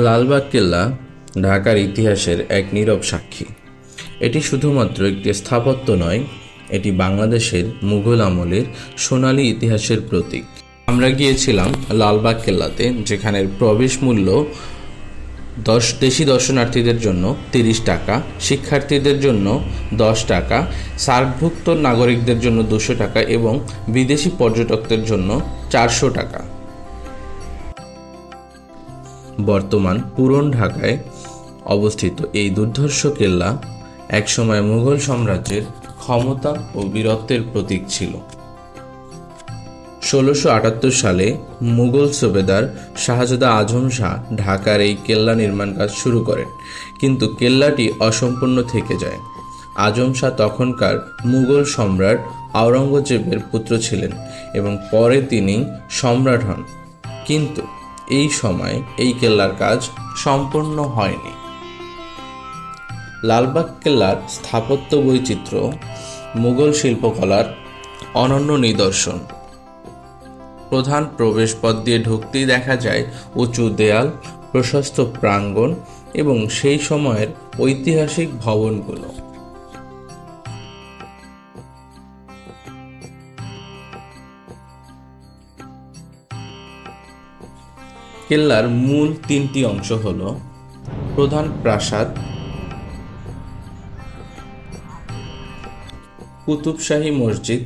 লালবাগ কেল্লা ঢাকার ইতিহাসের এক নীরব সাক্ষী। এটি শুধুমাত্র একটি স্থাপত্য নয়, এটি বাংলাদেশের মুঘল আমলের সোনালী ইতিহাসের প্রতীক। আমরা গিয়েছিলাম লালবাগ কেল্লাতে, যেখানের প্রবেশ মূল্য দেশি দর্শনার্থীদের জন্য 30 টাকা, শিক্ষার্থীদের জন্য 10 টাকা, সার্কভুক্ত নাগরিকদের জন্য 200 টাকা এবং বিদেশি পর্যটকদের জন্য 400 টাকা। বর্তমান পুরন ঢাকায় অবস্থিত এই দুর্ধর্ষ কেল্লা একসময় মুঘল সাম্রাজ্যের ক্ষমতা ও বীরত্বের প্রতীক ছিল। 1678 সালে মুঘল সুবেদার শাহজাদা আজম শাহ ঢাকার এই কেল্লা নির্মাণ কাজ শুরু করেন, কিন্তু কেল্লাটি অসম্পূর্ণ থেকে যায়। আজম শাহ তখনকার মুঘল সম্রাট আওরঙ্গজেবের পুত্র ছিলেন এবং পরে তিনি সম্রাট হন, কিন্তু এই সময় এই কেল্লার কাজ সম্পূর্ণ হয়নি। লালবাগ কেল্লার স্থাপত্য বৈচিত্র্য মুঘল শিল্পকলার অনন্য নিদর্শন। প্রধান প্রবেশপথ দিয়ে ঢুকতেই দেখা যায় উঁচু দেয়াল, প্রশস্ত প্রাঙ্গণ এবং সেই সময়ের ঐতিহাসিক ভবনগুলো। কেল্লার মূল 3টি অংশ হল প্রধান প্রাসাদ, কুতুবশাহী মসজিদ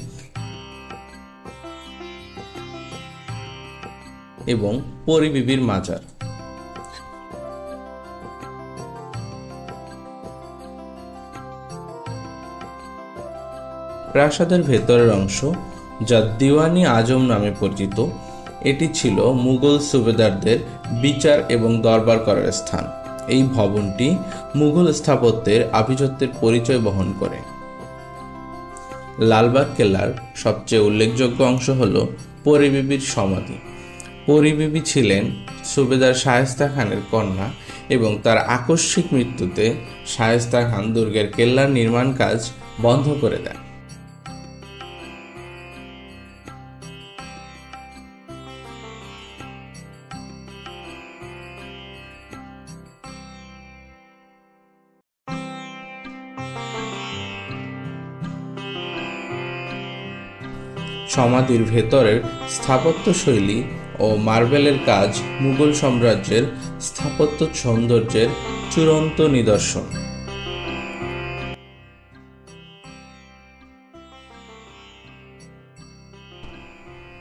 এবং পরী বিবির মাজার। প্রাসাদের ভেতরের অংশ, যা দিওয়ানি আজম নামে পরিচিত, এটি ছিল মুঘল সুবেদারদের বিচার এবং দরবার করার স্থান। এই ভবনটি মুঘল স্থাপত্যের আভিজাত্যের পরিচয় বহন করে। লালবাগ কেল্লার সবচেয়ে উল্লেখযোগ্য অংশ হল পরী বিবির সমাধি। পরী বিবি ছিলেন সুবেদার শায়েস্তা খানের কন্যা এবং তার আকস্মিক মৃত্যুতে শায়েস্তা খান দুর্গের কেল্লার নির্মাণ কাজ বন্ধ করে দেন। সমাধির ভেতরের স্থাপত্যশৈলী ও মার্বেলের কাজ মুঘল সাম্রাজ্যের স্থাপত্য সৌন্দর্যের চূড়ান্ত নিদর্শন।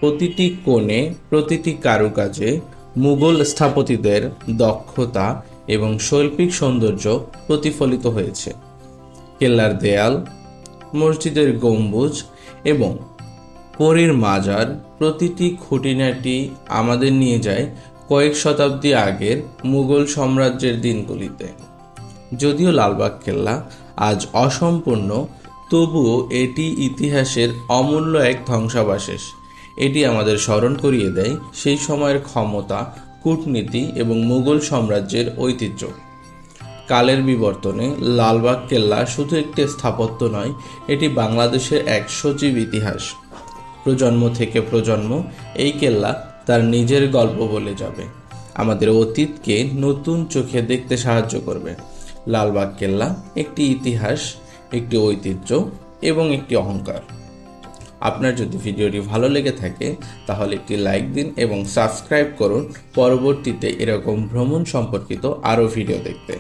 প্রতিটি কোণে, প্রতিটি কারুকাজে মুঘল স্থপতিদের দক্ষতা এবং শৈল্পিক সৌন্দর্য প্রতিফলিত হয়েছে। কেল্লার দেয়াল, মসজিদের গম্বুজ এবং পরীর মাজার প্রতিটি খুঁটিনাটি আমাদের নিয়ে যায় কয়েক শতাব্দী আগের মুঘল সাম্রাজ্যের দিনগুলিতে। যদিও লালবাগ কেল্লা আজ অসম্পূর্ণ, তবুও এটি ইতিহাসের অমূল্য এক ধ্বংসাবশেষ। এটি আমাদের স্মরণ করিয়ে দেয় সেই সময়ের ক্ষমতা, কূটনীতি এবং মুঘল সাম্রাজ্যের ঐতিহ্য। কালের বিবর্তনে লালবাগ কেল্লা শুধু একটি স্থাপত্য নয়, এটি বাংলাদেশের এক সজীব ইতিহাস। প্রজন্ম থেকে প্রজন্ম এই কেল্লা তার নিজের গল্প বলে যাবে, আমাদের অতীতকে নতুন চোখে দেখতে সাহায্য করবে। লালবাগ কেল্লা একটি ইতিহাস, একটি ঐতিহ্য এবং একটি অহংকার। আপনার যদি ভিডিওটি ভালো লেগে থাকে তাহলে একটি লাইক দিন এবং সাবস্ক্রাইব করুন পরবর্তীতে এরকম ভ্রমণ সম্পর্কিত আরও ভিডিও দেখতে।